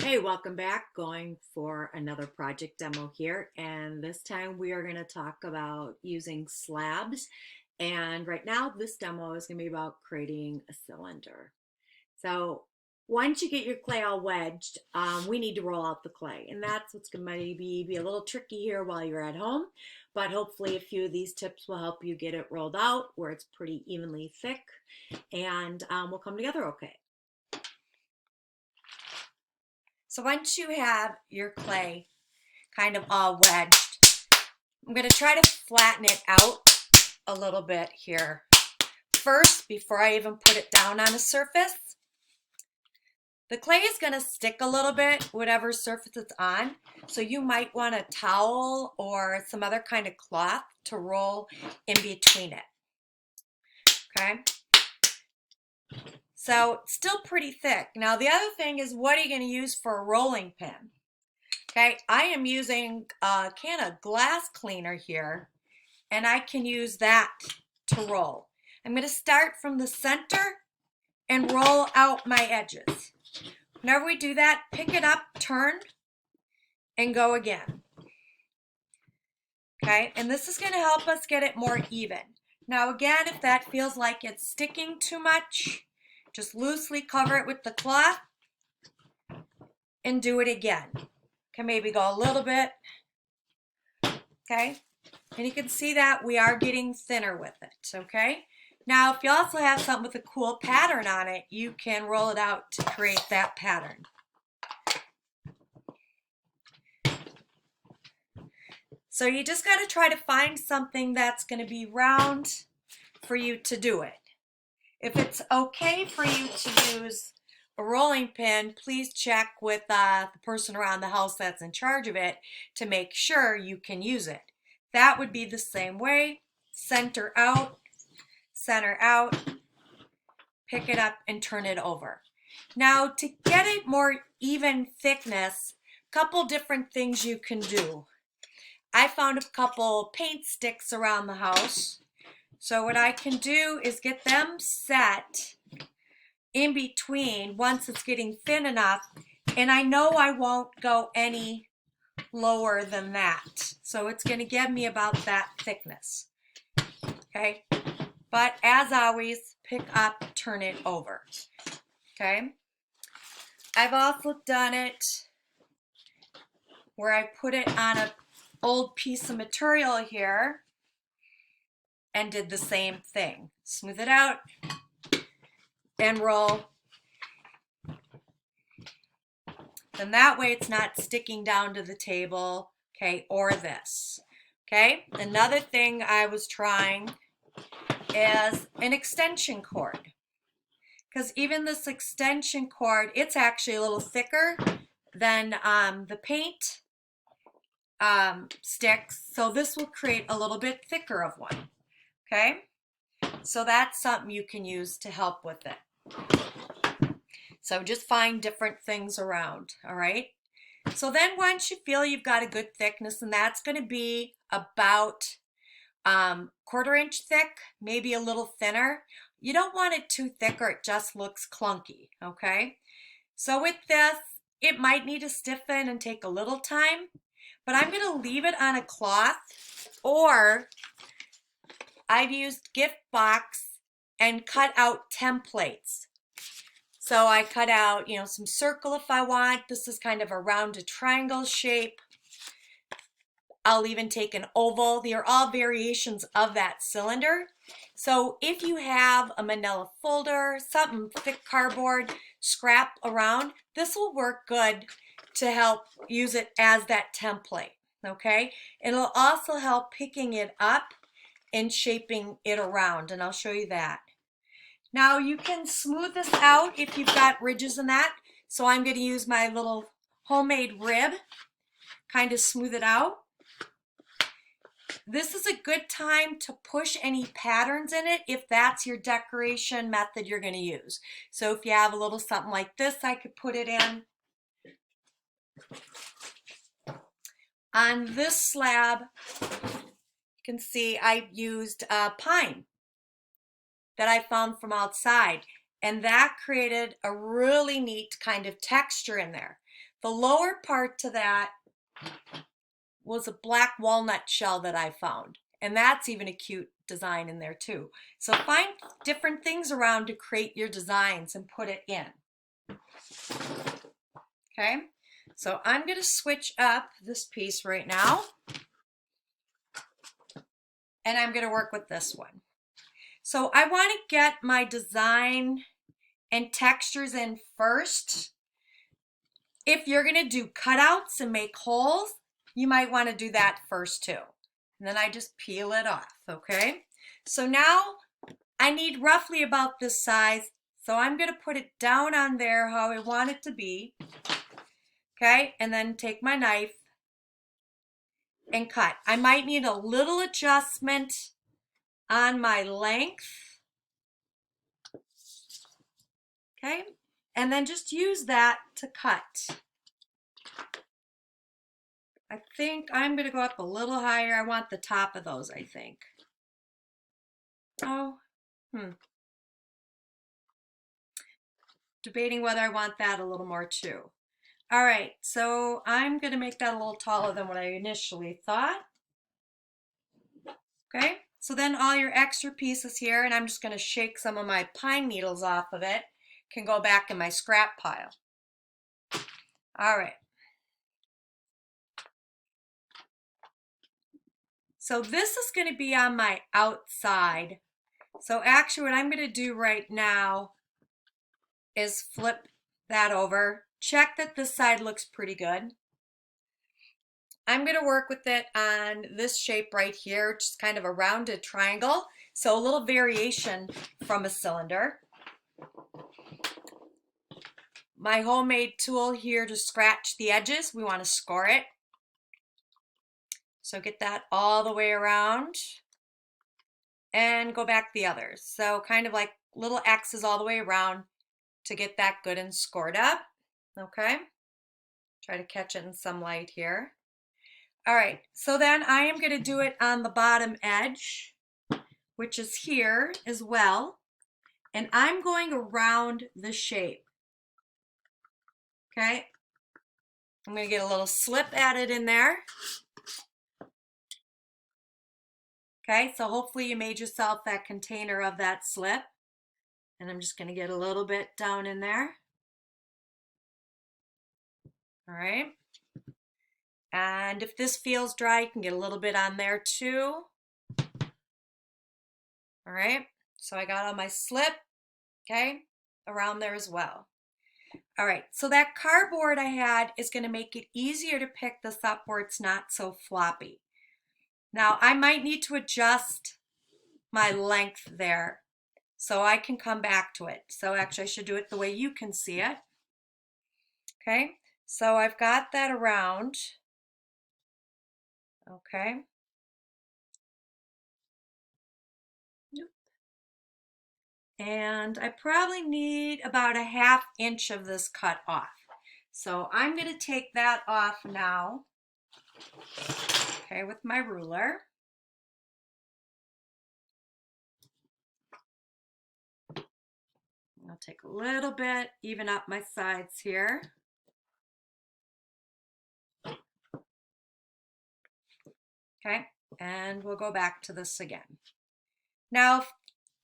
Hey, welcome back. Going for another project demo here. And this time we are going to talk about using slabs. And right now, this demo is going to be about creating a cylinder. So once you get your clay all wedged, we need to roll out the clay. And that's what's going to maybe be a little tricky here while you're at home. But hopefully a few of these tips will help you get it rolled out where it's pretty evenly thick and will come together okay. So once you have your clay kind of all wedged, I'm going to try to flatten it out a little bit here. First, before I even put it down on a surface, the clay is going to stick a little bit, whatever surface it's on. So you might want a towel or some other kind of cloth to roll in between it. Okay. So it's still pretty thick. Now the other thing is, what are you going to use for a rolling pin? Okay, I am using a can of glass cleaner here, and I can use that to roll. I'm going to start from the center and roll out my edges. Whenever we do that, pick it up, turn, and go again. Okay, and this is going to help us get it more even. Now again, if that feels like it's sticking too much, just loosely cover it with the cloth and do it again. Can maybe go a little bit. Okay, and you can see that we are getting thinner with it. Okay, now if you also have something with a cool pattern on it, you can roll it out to create that pattern. So you just got to try to find something that's going to be round for you to do it. If it's okay for you to use a rolling pin, please check with the person around the house that's in charge of it to make sure you can use it. That would be the same way. Center out, pick it up and turn it over. Now to get it more even thickness, a couple different things you can do. I found a couple paint sticks around the house. So what I can do is get them set in between once it's getting thin enough, and I know I won't go any lower than that. So it's going to give me about that thickness. Okay, but as always, pick up, turn it over. Okay, I've also done it where I put it on an old piece of material here and did the same thing. Smooth it out and roll. Then that way it's not sticking down to the table, okay, or this. Okay, another thing I was trying is an extension cord. Because even this extension cord, it's actually a little thicker than the paint sticks. So this will create a little bit thicker of one. Okay, so that's something you can use to help with it. So just find different things around, all right? So then once you feel you've got a good thickness, and that's going to be about 1/4 inch thick, maybe a little thinner. You don't want it too thick or it just looks clunky, okay? So with this, it might need to stiffen and take a little time, but I'm going to leave it on a cloth, or I've used gift box and cut out templates. So I cut out, some circle if I want. This is kind of a rounded triangle shape. I'll even take an oval. They are all variations of that cylinder. So if you have a manila folder, something thick cardboard, scrap around, this will work good to help use it as that template, okay? It'll also help picking it up and shaping it around, and I'll show you that. Now you can smooth this out if you've got ridges in that. So I'm going to use my little homemade rib, kind of smooth it out. This is a good time to push any patterns in it if that's your decoration method you're going to use. So if you have a little something like this, I could put it in. On this slab, you can see I used pine that I found from outside, and that created a really neat kind of texture in there. The lower part to that was a black walnut shell that I found. And that's even a cute design in there too. So find different things around to create your designs and put it in. Okay, so I'm going to switch up this piece right now. And I'm going to work with this one. So I want to get my design and textures in first. If you're going to do cutouts and make holes, you might want to do that first too. And then I just peel it off, okay? So now I need roughly about this size. So I'm going to put it down on there how I want it to be. Okay, and then take my knife and cut. I might need a little adjustment on my length. Okay, and then just use that to cut. I think I'm going to go up a little higher. I want the top of those, I think. Oh, debating whether I want that a little more too. All right, so I'm going to make that a little taller than what I initially thought. Okay, so then all your extra pieces here, and I'm just going to shake some of my pine needles off of it, can go back in my scrap pile. All right. So this is going to be on my outside. So actually what I'm going to do right now is flip that over. Check that this side looks pretty good. I'm going to work with it on this shape right here, which is kind of a rounded triangle. So a little variation from a cylinder. My homemade tool here to scratch the edges, we want to score it. So get that all the way around and go back the others. So kind of like little X's all the way around to get that good and scored up. Okay, try to catch it in some light here. All right, so then I am going to do it on the bottom edge, which is here as well. And I'm going around the shape. Okay, I'm going to get a little slip added in there. Okay, so hopefully you made yourself that container of that slip. And I'm just going to get a little bit down in there. All right. And if this feels dry, you can get a little bit on there too. All right. So I got all my slip, okay, around there as well. All right. So that cardboard I had is going to make it easier to pick this up where it's not so floppy. Now I might need to adjust my length there so I can come back to it. So actually I should do it the way you can see it. Okay. So I've got that around. Okay. And I probably need about a 1/2 inch of this cut off. So I'm going to take that off now, okay, with my ruler. I'll take a little bit, even up my sides here. Okay, and we'll go back to this again. Now, if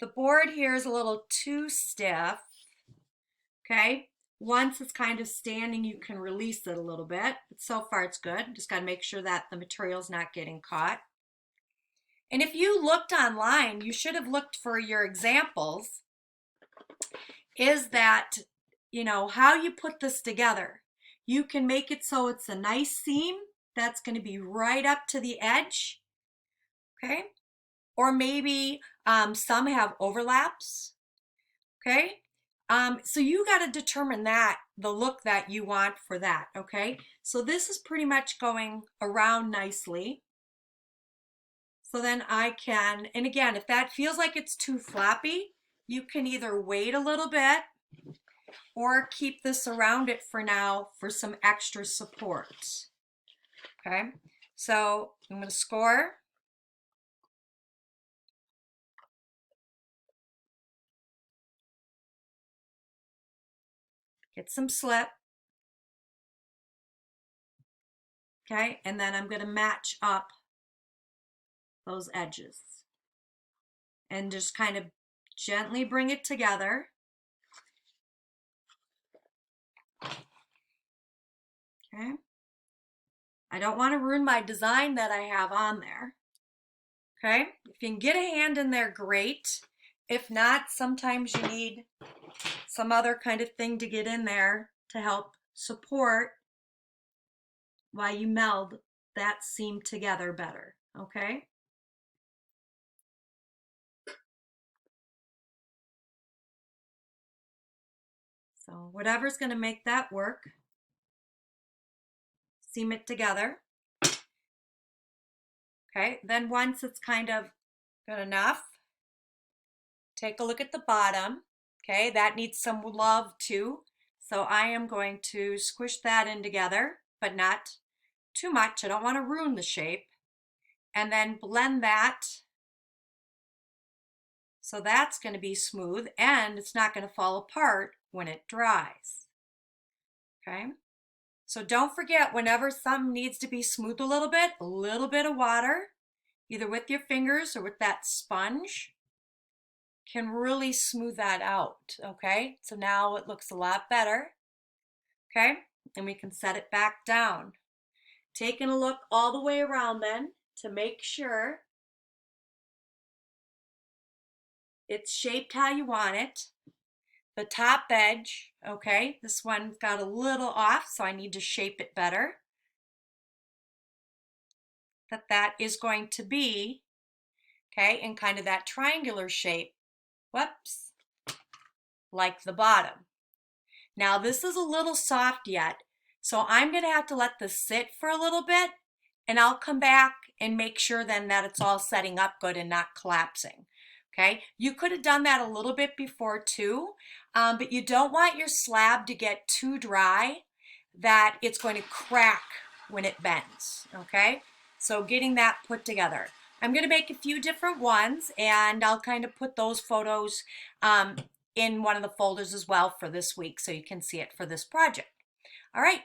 the board here is a little too stiff, okay, once it's kind of standing, you can release it a little bit. But so far it's good. Just got to make sure that the material's not getting caught. And if you looked online, you should have looked for your examples, is that, you know, how you put this together. You can make it so it's a nice seam that's going to be right up to the edge, okay? Or maybe some have overlaps, okay? So you got to determine that, the look that you want for that, okay? So this is pretty much going around nicely. So then I can, and again, if that feels like it's too floppy, you can either wait a little bit or keep this around it for now for some extra support. Okay, so I'm going to score. Get some slip. Okay, and then I'm going to match up those edges and just kind of gently bring it together. Okay. I don't want to ruin my design that I have on there. Okay, if you can get a hand in there, great. If not, sometimes you need some other kind of thing to get in there to help support while you meld that seam together better, okay? So whatever's going to make that work, seam it together. Okay, then once it's kind of good enough, take a look at the bottom. Okay, that needs some love too. So I am going to squish that in together, but not too much. I don't want to ruin the shape. And then blend that so that's going to be smooth and it's not going to fall apart when it dries. Okay, so don't forget, whenever something needs to be smoothed a little bit of water, either with your fingers or with that sponge, can really smooth that out. Okay, so now it looks a lot better. Okay, and we can set it back down. Taking a look all the way around then to make sure it's shaped how you want it. The top edge, okay, this one got a little off, so I need to shape it better. That is going to be, okay, in kind of that triangular shape. Whoops, like the bottom. Now this is a little soft yet, so I'm going to have to let this sit for a little bit, and I'll come back and make sure then that it's all setting up good and not collapsing. Okay, you could have done that a little bit before too, but you don't want your slab to get too dry that it's going to crack when it bends. Okay, so getting that put together. I'm going to make a few different ones, and I'll kind of put those photos in one of the folders as well for this week so you can see it for this project. All right,